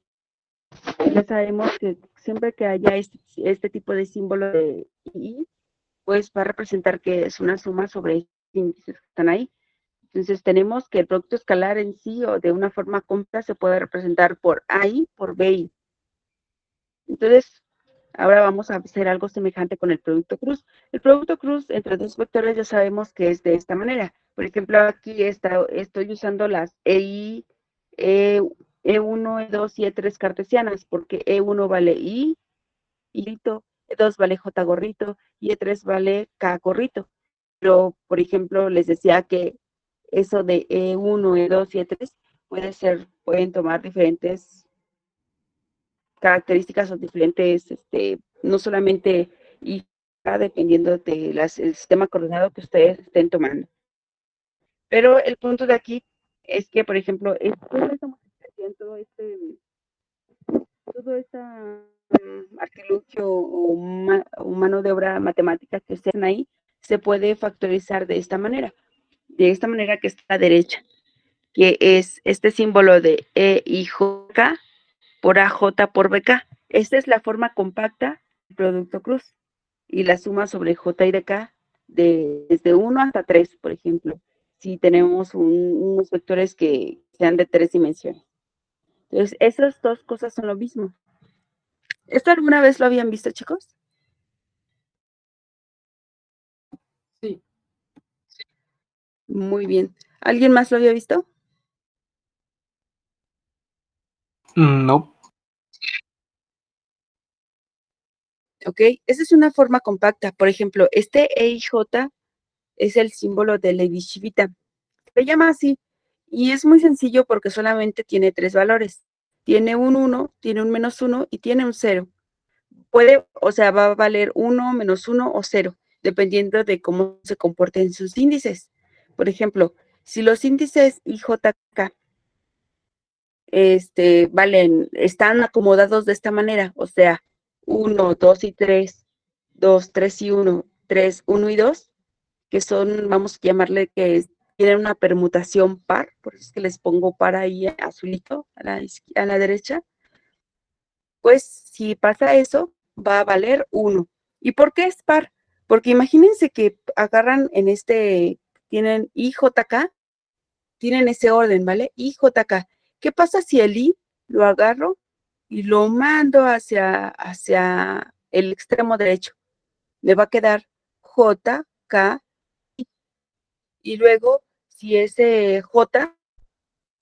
Ya sabemos que siempre que haya este tipo de símbolo de I, pues va a representar que es una suma sobre índices que están ahí. Entonces tenemos que el producto escalar en sí o de una forma compleja se puede representar por AI por BI. Entonces, ahora vamos a hacer algo semejante con el producto cruz. El producto cruz entre dos vectores ya sabemos que es de esta manera. Por ejemplo, aquí estoy usando las EI, E1, E2 y E3 cartesianas, porque E1 vale I, E2 vale J gorrito y E3 vale K gorrito. Pero, por ejemplo, les decía que eso de E1, E2 y E3 pueden tomar diferentes características o diferentes, no solamente y dependiendo del sistema coordinado que ustedes estén tomando. Pero el punto de aquí es que, por ejemplo, toda esta multiplicación, todo este artilugio o mano de obra matemática que estén ahí, se puede factorizar de esta manera que está a la derecha, que es este símbolo de EIJ por AJ por BK. Esta es la forma compacta del producto cruz y la suma sobre J y de K desde 1 hasta 3, por ejemplo, si tenemos unos vectores que sean de 3 dimensiones. Entonces, esas dos cosas son lo mismo. ¿Esto alguna vez lo habían visto, chicos? Sí. Muy bien. ¿Alguien más lo había visto? No. Ok, esa es una forma compacta. Por ejemplo, este EIJ es el símbolo de Levi Civita. Se llama así y es muy sencillo porque solamente tiene 3 valores. tiene un 1, tiene un menos 1 y tiene un 0. Puede, o sea, va a valer 1, menos 1 o 0, dependiendo de cómo se comporten sus índices. Por ejemplo, si los índices IJK están acomodados de esta manera, o sea, 1, 2 y 3, 2, 3 y 1, 3, 1 y 2, que son, vamos a llamarle que tienen una permutación par, por eso es que les pongo par ahí azulito a la derecha, pues si pasa eso, va a valer 1. ¿Y por qué es par? Porque imagínense que agarran tienen IJK, tienen ese orden, ¿vale? IJK. ¿Qué pasa si el I lo agarro y lo mando hacia el extremo derecho? Me va a quedar JK y luego si ese J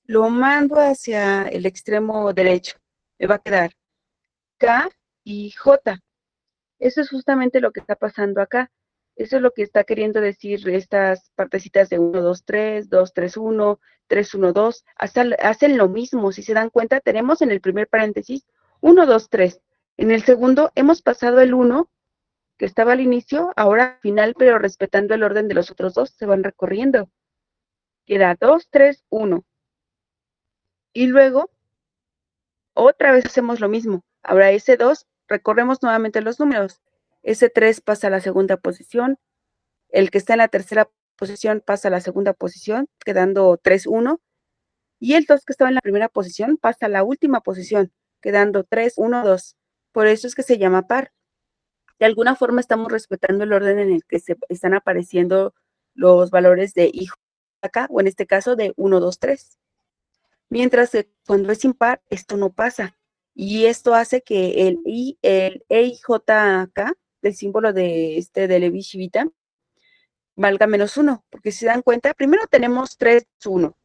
lo mando hacia el extremo derecho, me va a quedar K y J. Eso es justamente lo que está pasando acá. Eso es lo que está queriendo decir estas partecitas de 1, 2, 3, 2, 3, 1, 3, 1, 2. Hacen lo mismo. Si se dan cuenta, tenemos en el primer paréntesis 1, 2, 3. En el segundo hemos pasado el 1 que estaba al inicio, ahora al final, pero respetando el orden de los otros dos, se van recorriendo. Queda 2, 3, 1. Y luego, otra vez hacemos lo mismo. Ahora ese 2, recorremos nuevamente los números. Ese 3 pasa a la segunda posición, el que está en la tercera posición pasa a la segunda posición, quedando 3-1, y el 2 que estaba en la primera posición pasa a la última posición, quedando 3-1-2. Por eso es que se llama par. De alguna forma estamos respetando el orden en el que se están apareciendo los valores de I acá, o en este caso de 1, 2, 3. Mientras que cuando es impar, esto no pasa. Y esto hace que el EIJK, del símbolo de Levi Shivita, valga menos 1, porque si se dan cuenta, primero tenemos 3, 1.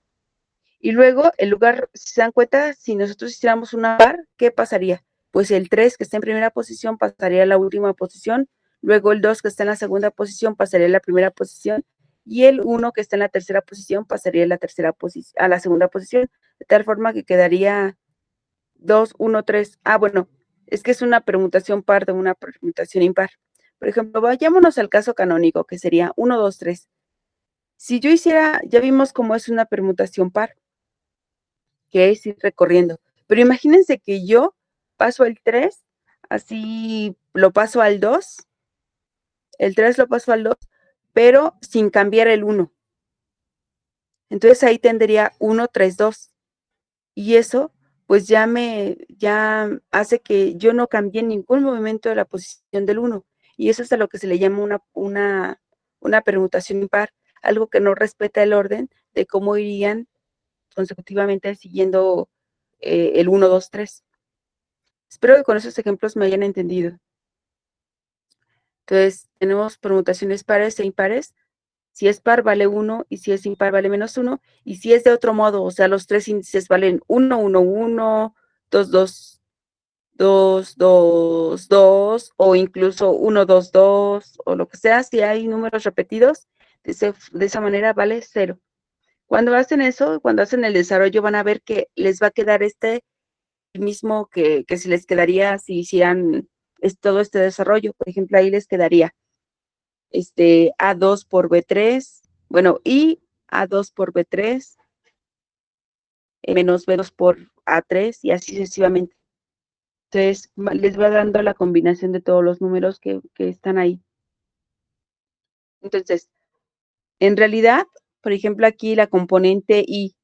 Y luego, el lugar, si se dan cuenta, si nosotros hiciéramos una par, ¿qué pasaría? Pues el 3 que está en primera posición pasaría a la última posición, luego el 2 que está en la segunda posición pasaría a la primera posición, y el 1 que está en la tercera posición pasaría a la segunda posición, de tal forma que quedaría 2, 1, 3. Ah, bueno, es que es una permutación par de una permutación impar. Por ejemplo, vayámonos al caso canónico, que sería 1, 2, 3. Si yo hiciera, ya vimos cómo es una permutación par, que es ir recorriendo. Pero imagínense que yo paso el 3, así lo paso al 2, el 3 lo paso al 2, pero sin cambiar el 1. Entonces ahí tendría 1, 3, 2. Y eso, pues ya hace que yo no cambie en ningún momento de la posición del 1. Y eso es a lo que se le llama una permutación impar, algo que no respeta el orden de cómo irían consecutivamente siguiendo el 1, 2, 3. Espero que con esos ejemplos me hayan entendido. Entonces, tenemos permutaciones pares e impares. Si es par, vale 1, y si es impar, vale menos 1. Y si es de otro modo, o sea, los tres índices valen 1, 1, 1, 2, 2, 2, 2, 2, o incluso 1, 2, 2, o lo que sea, si hay números repetidos, de esa manera vale 0. Cuando hacen eso, cuando hacen el desarrollo, van a ver que les va a quedar el mismo que se les quedaría si hicieran todo este desarrollo. Por ejemplo, ahí les quedaría A2 por B3, bueno, y A2 por B3, menos B2 por A3 y así sucesivamente. Entonces, les va dando la combinación de todos los números que están ahí. Entonces, en realidad, por ejemplo, aquí la componente I,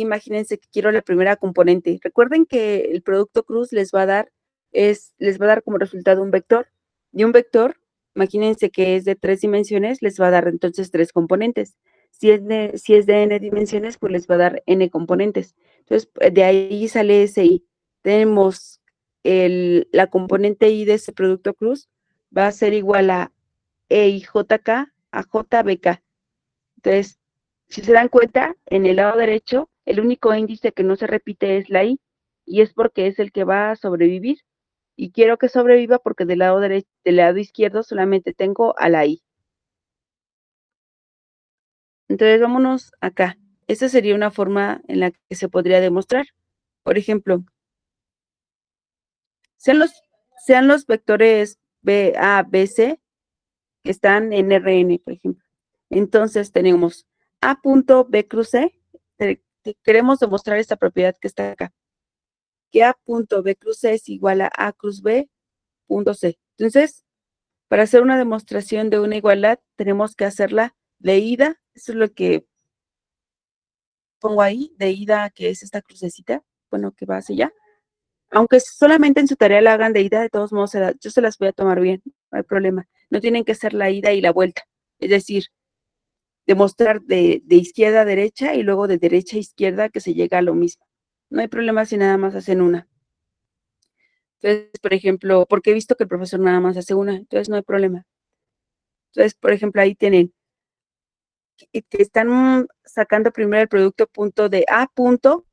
imagínense que quiero la primera componente. Recuerden que el producto cruz les va a dar como resultado un vector. Y un vector, imagínense que es de 3 dimensiones, les va a dar entonces 3 componentes. Si es de n dimensiones, pues les va a dar n componentes. Entonces, de ahí sale ese I. Tenemos la componente I de ese producto cruz, va a ser igual a EIJK a JBK. Entonces, si se dan cuenta, en el lado derecho, el único índice que no se repite es la I, y es porque es el que va a sobrevivir. Y quiero que sobreviva porque del lado izquierdo solamente tengo a la I. Entonces, vámonos acá. Esa sería una forma en la que se podría demostrar. Por ejemplo, sean los vectores A, B, C que están en Rn, por ejemplo. Entonces tenemos A punto B cruz C. Queremos demostrar esta propiedad que está acá, que A punto B cruz C es igual a cruz B punto C. Entonces, para hacer una demostración de una igualdad, tenemos que hacerla de ida. Eso es lo que pongo ahí, de ida, que es esta crucecita, bueno, que va hacia allá. Aunque solamente en su tarea la hagan de ida, de todos modos, yo se las voy a tomar bien, no hay problema. No tienen que ser la ida y la vuelta. Es decir, demostrar de izquierda a derecha y luego de derecha a izquierda que se llega a lo mismo. No hay problema si nada más hacen una. Entonces, por ejemplo, porque he visto que el profesor nada más hace una, entonces no hay problema. Entonces, por ejemplo, ahí tienen que están sacando primero el producto punto de A punto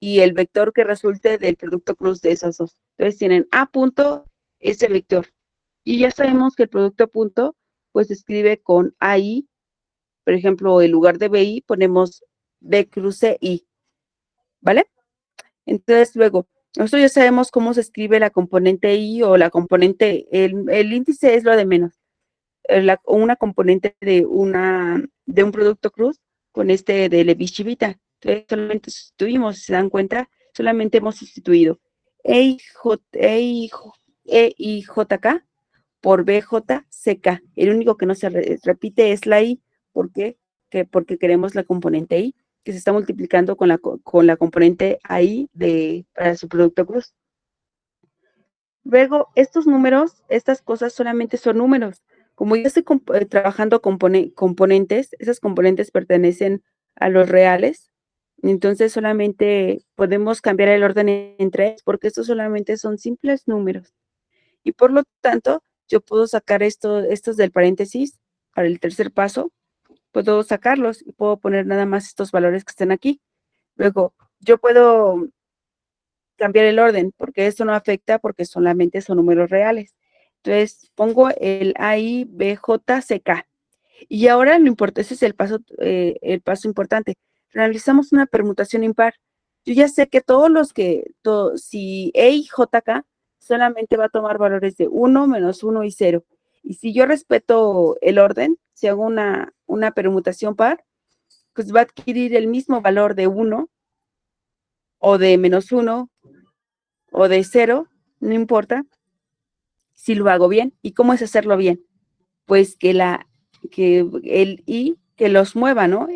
y el vector que resulte del producto cruz de esos dos. Entonces tienen A punto, ese vector. Y ya sabemos que el producto punto, pues se escribe con AI, por ejemplo, en lugar de BI ponemos B cruce I, ¿vale? Entonces luego, nosotros ya sabemos cómo se escribe la componente I o la componente, el índice es lo de menos. Una componente de un producto cruz con este de Levi-Civita. Entonces solamente sustituimos, si se dan cuenta, solamente hemos sustituido EIJK por BJCK. El único que no se repite es la I. ¿Por qué? Porque queremos la componente I, que se está multiplicando con la componente AI para su producto cruz. Luego, estos números, estas cosas solamente son números. Como yo estoy trabajando componentes, esas componentes pertenecen a los reales, entonces solamente podemos cambiar el orden entre ellos, porque estos solamente son simples números. Y por lo tanto, yo puedo sacar estos del paréntesis para el tercer paso, puedo sacarlos y puedo poner nada más estos valores que están aquí. Luego, yo puedo cambiar el orden, porque esto no afecta porque solamente son números reales. Entonces, pongo el AIBJCK. Y ahora lo importante, ese es el paso importante. Realizamos una permutación impar. Yo ya sé que si E y JK solamente va a tomar valores de 1, -1 y 0. Y si yo respeto el orden, si hago una permutación par, pues va a adquirir el mismo valor de 1 o de -1 o de 0, no importa si lo hago bien. ¿Y cómo es hacerlo bien? Pues que el I que los mueva, ¿no?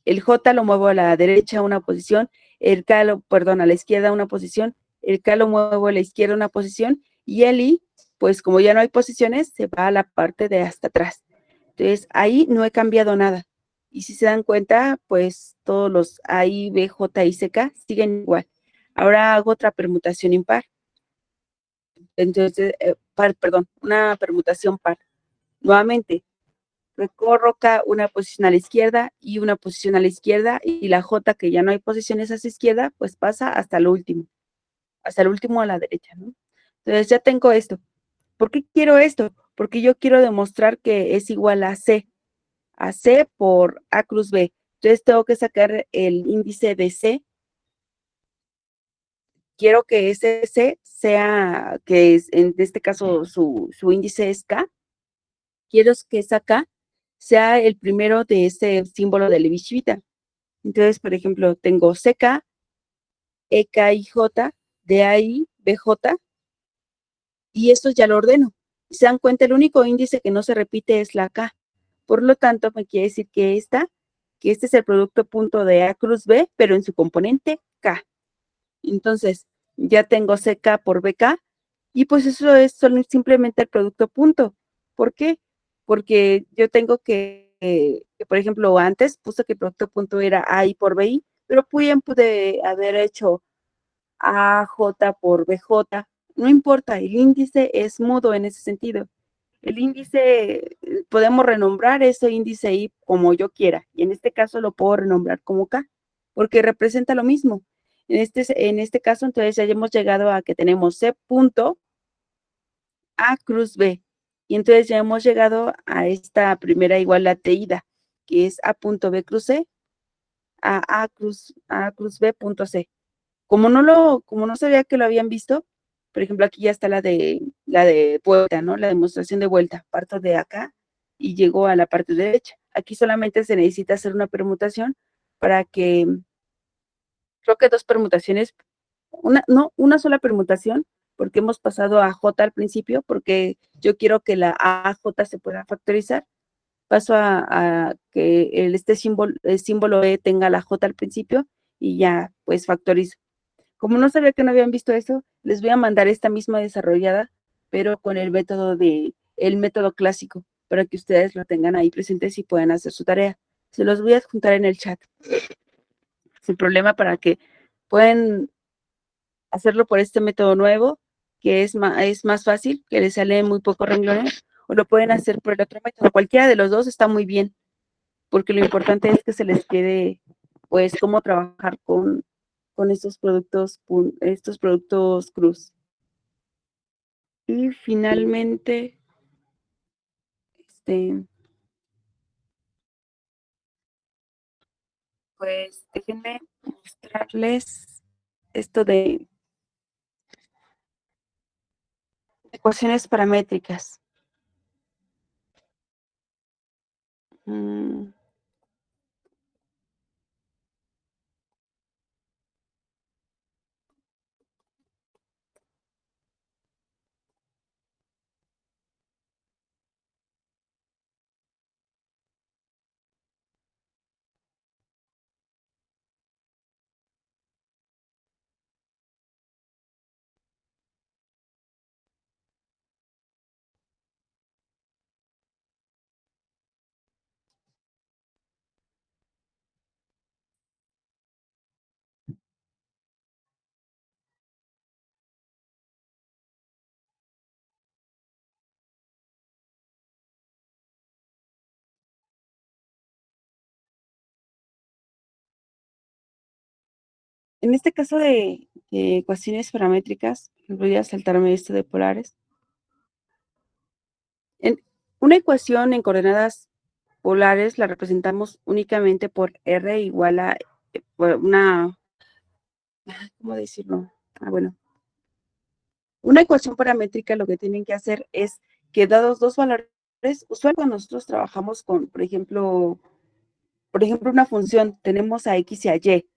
El J lo muevo a la derecha a una posición, el K a la izquierda una posición, el K lo muevo a la izquierda una posición y el I, pues como ya no hay posiciones, se va a la parte de hasta atrás. Entonces ahí no he cambiado nada. Y si se dan cuenta, pues todos los A, I, B, J y C, K siguen igual. Ahora hago otra permutación impar. Entonces, una permutación par. Nuevamente, recorro acá una posición a la izquierda y una posición a la izquierda y la J, que ya no hay posiciones hacia izquierda, pues pasa hasta el último a la derecha, ¿no? Entonces ya tengo esto. ¿Por qué quiero esto? Porque yo quiero demostrar que es igual a C por A cruz B. Entonces tengo que sacar el índice de C. Quiero que ese C sea, que es, en este caso su índice es K. Quiero que esa K sea el primero de ese símbolo de Levi-Civita. Entonces, por ejemplo, tengo CK, EKIJ, DAI, BJ, y esto ya lo ordeno. Si se dan cuenta, el único índice que no se repite es la K. Por lo tanto, me quiere decir que este es el producto punto de A cruz B, pero en su componente K. Entonces, ya tengo CK por BK, y pues eso es simplemente el producto punto. ¿Por qué? Porque yo tengo por ejemplo, antes puse que el producto punto era AI por BI, pero pude haber hecho AJ por BJ. No importa, el índice es mudo en ese sentido. El índice, podemos renombrar ese índice I como yo quiera, y en este caso lo puedo renombrar como K, porque representa lo mismo. En este caso, entonces ya hemos llegado a que tenemos C punto A cruz B, y entonces ya hemos llegado a esta primera igualdad de ida, que es A punto B cruz C, A cruz B punto C. Como no sabía que lo habían visto, por ejemplo, aquí ya está la de vuelta, ¿no? La demostración de vuelta. Parto de acá y llego a la parte derecha. Aquí solamente se necesita hacer una permutación para que, creo que dos permutaciones, no, una sola permutación, porque hemos pasado a J al principio, porque yo quiero que la AJ se pueda factorizar. Paso a que el símbolo E tenga la J al principio y ya, pues factorizo. Como no sabía que no habían visto eso, les voy a mandar esta misma desarrollada, pero con el método clásico, para que ustedes lo tengan ahí presentes y puedan hacer su tarea. Se los voy a adjuntar en el chat, sin problema, para que puedan hacerlo por este método nuevo, que es más fácil, que les sale muy pocos renglones, o lo pueden hacer por el otro método. Cualquiera de los dos está muy bien, porque lo importante es que se les quede, pues, cómo trabajar con estos productos cruz. Y finalmente, pues déjenme mostrarles esto de ecuaciones paramétricas. Mm, En este caso de ecuaciones paramétricas, voy a saltarme esto de polares. En una ecuación en coordenadas polares la representamos únicamente por R igual a por ¿cómo decirlo? Bueno, una ecuación paramétrica lo que tienen que hacer es que dados dos valores, usualmente cuando nosotros trabajamos con, por ejemplo, una función, tenemos a X y a Y,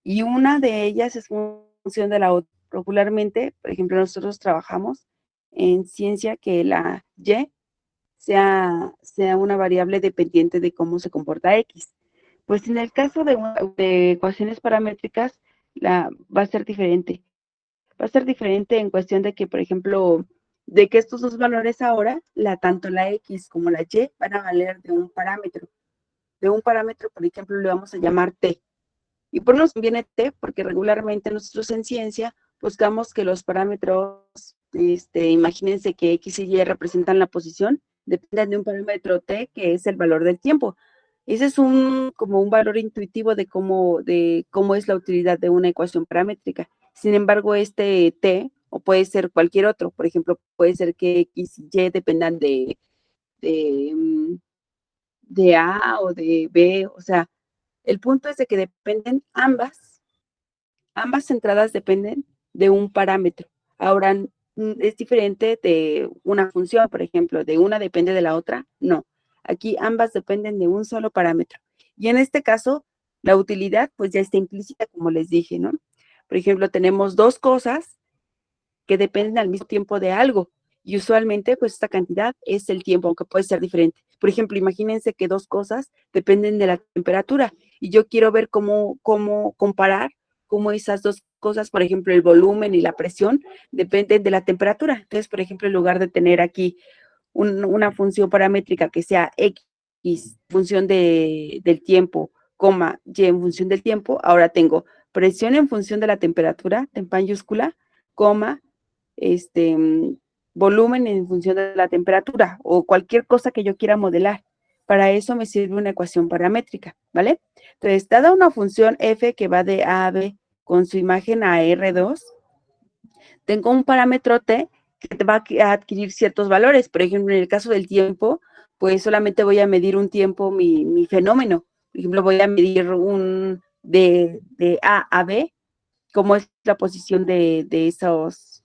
y una de ellas es función de la otra. Popularmente, por ejemplo, nosotros trabajamos en ciencia que la Y sea una variable dependiente de cómo se comporta X. Pues en el caso de ecuaciones paramétricas, va a ser diferente. Va a ser diferente en cuestión de que, por ejemplo, de que estos dos valores ahora, tanto la X como la Y, van a valer de un parámetro. De un parámetro, por ejemplo, le vamos a llamar T. Y por nos conviene T porque regularmente nosotros en ciencia buscamos que los parámetros, imagínense que X y Y representan la posición, dependen de un parámetro T que es el valor del tiempo. Ese es como un valor intuitivo de cómo es la utilidad de una ecuación paramétrica. Sin embargo, este T, o puede ser cualquier otro, por ejemplo, puede ser que X y Y dependan de, mm, de A o de B, o sea, el punto es de que dependen ambas entradas dependen de un parámetro. Ahora, es diferente de una función, por ejemplo, de una depende de la otra, no. Aquí ambas dependen de un solo parámetro. Y en este caso, la utilidad pues ya está implícita, como les dije, ¿no? Por ejemplo, tenemos dos cosas que dependen al mismo tiempo de algo. Y usualmente, pues esta cantidad es el tiempo, aunque puede ser diferente. Por ejemplo, imagínense que dos cosas dependen de la temperatura y yo quiero ver cómo comparar cómo esas dos cosas, por ejemplo, el volumen y la presión, dependen de la temperatura. Entonces, por ejemplo, en lugar de tener aquí una función paramétrica que sea X, función del tiempo, coma, Y en función del tiempo, ahora tengo presión en función de la temperatura, en mayúscula, coma, este, volumen en función de la temperatura o cualquier cosa que yo quiera modelar. Para eso me sirve una ecuación paramétrica, ¿vale? Entonces, dada una función f que va de a a b con su imagen a R2, tengo un parámetro t que te va a adquirir ciertos valores. Por ejemplo, en el caso del tiempo, pues solamente voy a medir un tiempo, mi fenómeno. Por ejemplo, voy a medir de A a B, cómo es la posición de esas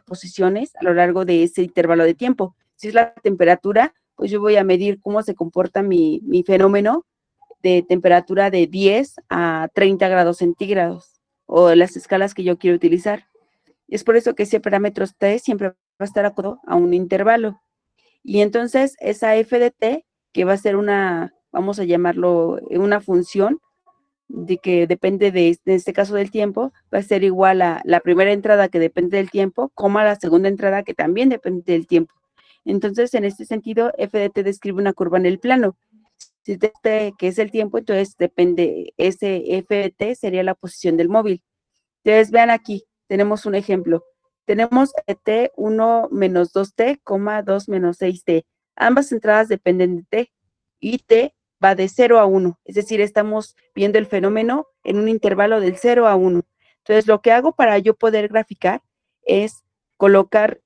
posiciones a lo largo de ese intervalo de tiempo. Si es la temperatura, pues yo voy a medir cómo se comporta mi fenómeno de temperatura de 10 a 30 grados centígrados o las escalas que yo quiero utilizar. Es por eso que ese parámetro T siempre va a estar acorde a un intervalo. Y entonces esa f de t, que va a ser una, vamos a llamarlo, una función de que depende en este caso del tiempo, va a ser igual a la primera entrada que depende del tiempo, coma la segunda entrada que también depende del tiempo. Entonces, en este sentido, f de t describe una curva en el plano. Si t, que es el tiempo, entonces depende, ese f de t sería la posición del móvil. Entonces, vean aquí, tenemos un ejemplo. Tenemos t1 menos 2t, 2 menos 6t. Ambas entradas dependen de t y t va de 0 a 1. Es decir, estamos viendo el fenómeno en un intervalo del 0 a 1. Entonces, lo que hago para yo poder graficar es colocar,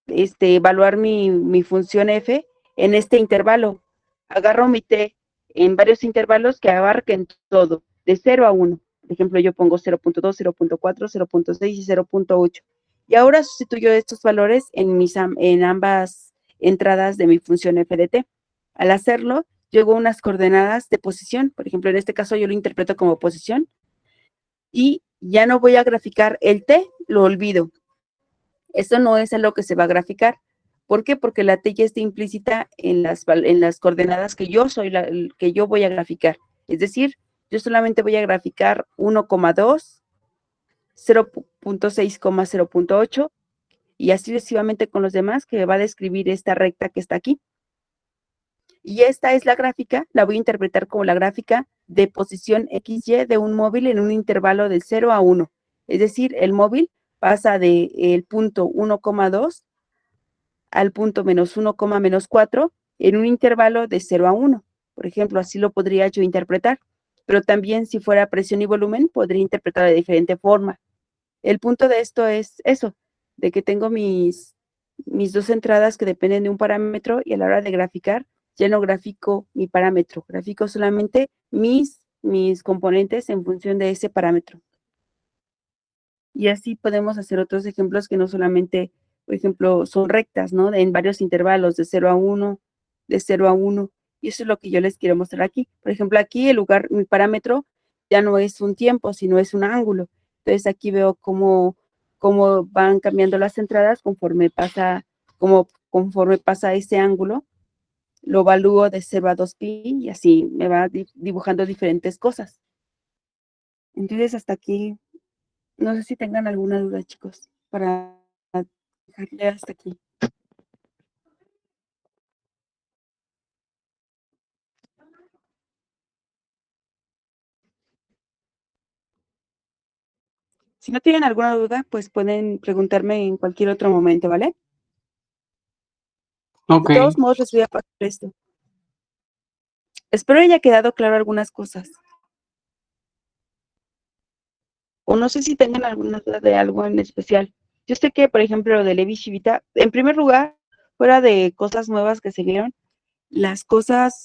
evaluar mi función f en este intervalo. Agarro mi t en varios intervalos que abarquen todo, de 0 a 1. Por ejemplo, yo pongo 0.2, 0.4, 0.6 y 0.8. Y ahora sustituyo estos valores en ambas entradas de mi función f de t. Al hacerlo, llego a unas coordenadas de posición. Por ejemplo, en este caso yo lo interpreto como posición. Y ya no voy a graficar el t, lo olvido. Esto no es lo que se va a graficar. ¿Por qué? Porque la t ya está implícita en las coordenadas que que yo voy a graficar. Es decir, yo solamente voy a graficar 1,2, 0.6, 0.8 y así sucesivamente con los demás, que va a describir esta recta que está aquí. Y esta es la gráfica, la voy a interpretar como la gráfica de posición XY de un móvil en un intervalo de 0 a 1. Es decir, el móvil pasa del punto 1,2 al punto menos 1, menos 4 en un intervalo de 0 a 1. Por ejemplo, así lo podría yo interpretar. Pero también si fuera presión y volumen, podría interpretar de diferente forma. El punto de esto es eso, de que tengo mis dos entradas que dependen de un parámetro y a la hora de graficar, ya no grafico mi parámetro, grafico solamente mis componentes en función de ese parámetro. Y así podemos hacer otros ejemplos que no solamente, por ejemplo, son rectas, ¿no? En varios intervalos, de 0 a 1, de 0 a 1. Y eso es lo que yo les quiero mostrar aquí. Por ejemplo, aquí mi parámetro ya no es un tiempo, sino es un ángulo. Entonces aquí veo cómo van cambiando las entradas conforme pasa ese ángulo. Lo evalúo de 0 a 2pi y así me va dibujando diferentes cosas. Entonces hasta aquí. No sé si tengan alguna duda, chicos, para dejarle hasta aquí. Si no tienen alguna duda, pues pueden preguntarme en cualquier otro momento, ¿vale? Ok. De todos modos, les voy a pasar esto. Espero haya quedado claro algunas cosas. O no sé si tengan alguna duda de algo en especial. Yo sé que, por ejemplo, lo de Levi Shivita, en primer lugar, fuera de cosas nuevas que se vieron, las cosas,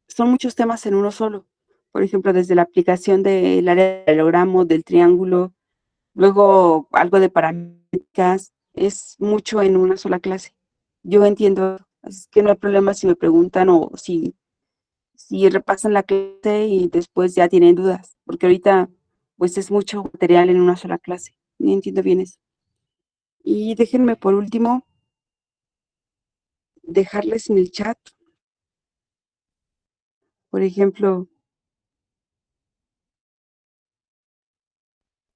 son muchos temas en uno solo. Por ejemplo, desde la aplicación del área del paralelogramo, del triángulo, luego algo de paramétricas, es mucho en una sola clase. Yo entiendo, así que no hay problema si me preguntan o si repasan la clase y después ya tienen dudas, porque ahorita pues es mucho material en una sola clase. No entiendo bien eso. Y déjenme por último dejarles en el chat, por ejemplo,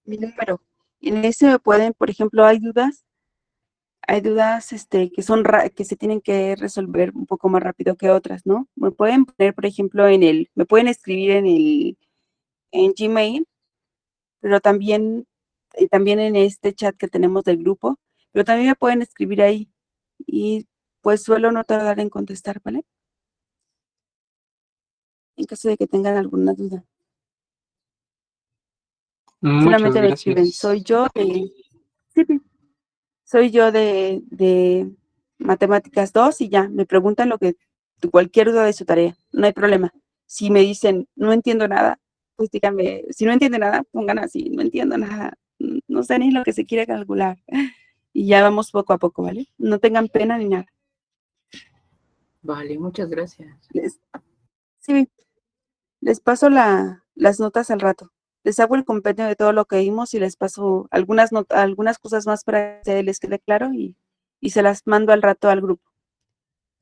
mi número. En ese me pueden, por ejemplo, hay dudas que se tienen que resolver un poco más rápido que otras, ¿no? Me pueden poner, por ejemplo, me pueden escribir en Gmail, pero también en este chat que tenemos del grupo, pero también me pueden escribir ahí y pues suelo no tardar en contestar, ¿vale? En caso de que tengan alguna duda. Muchas Solamente me escriben, gracias. soy yo de Matemáticas 2 y ya, me preguntan lo que cualquier duda de su tarea, no hay problema. Si me dicen, no entiendo nada, pues díganme, si no entiende nada, pongan así, no entiendo nada, no sé ni lo que se quiere calcular. Y ya vamos poco a poco, ¿vale? No tengan pena ni nada. Vale, muchas gracias. Sí, les paso las notas al rato. Les hago el compendio de todo lo que vimos y les paso algunas cosas más para que se les quede claro y se las mando al rato al grupo.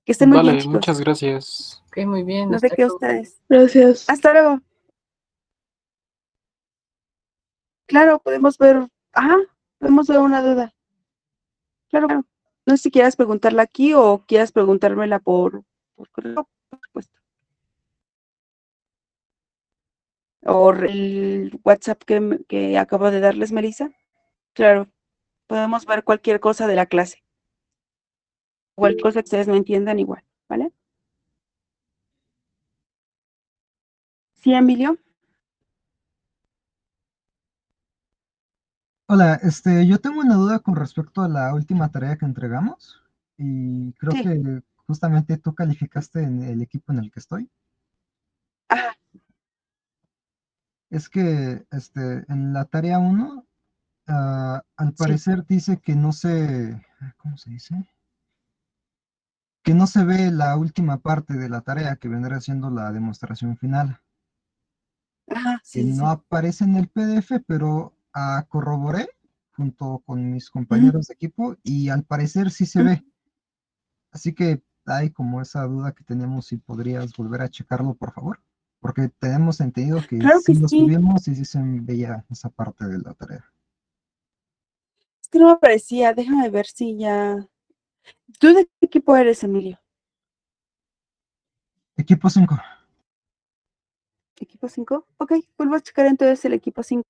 Que estén muy bien, Vale, chicos. muchas gracias. Ok, muy bien. No sé hasta qué luego. ustedes. Gracias. Hasta luego. Claro, podemos ver. Ajá, podemos ver una duda. Claro, claro. No sé si quieras preguntarla aquí o quieras preguntármela por correo, por supuesto. O el WhatsApp que acabo de darles, Melissa. Claro, podemos ver cualquier cosa de la clase. Cualquier cosa que ustedes no entiendan igual, ¿vale? ¿Sí, Emilio? Hola, yo tengo una duda con respecto a la última tarea que entregamos y creo Sí. que justamente tú calificaste en el equipo en el que estoy. Ajá, Es que en la tarea 1, al sí. parecer dice que no se, ¿cómo se dice? Que no se ve la última parte de la tarea que vendrá siendo la demostración final, Ajá, que sí, no sí. aparece en el PDF, pero corroboré junto con mis Ujú, compañeros de equipo y al parecer sí se ujú. ve. Así que hay como esa duda que teníamos si podrías volver a checarlo, por favor, porque tenemos entendido que Claro sí que lo sí. subimos y sí se veía esa parte de la tarea. Es que no me aparecía. Déjame ver si ya. ¿Tú de qué equipo eres, Emilio? Equipo 5. ¿Equipo 5? Ok, vuelvo a checar entonces el equipo 5.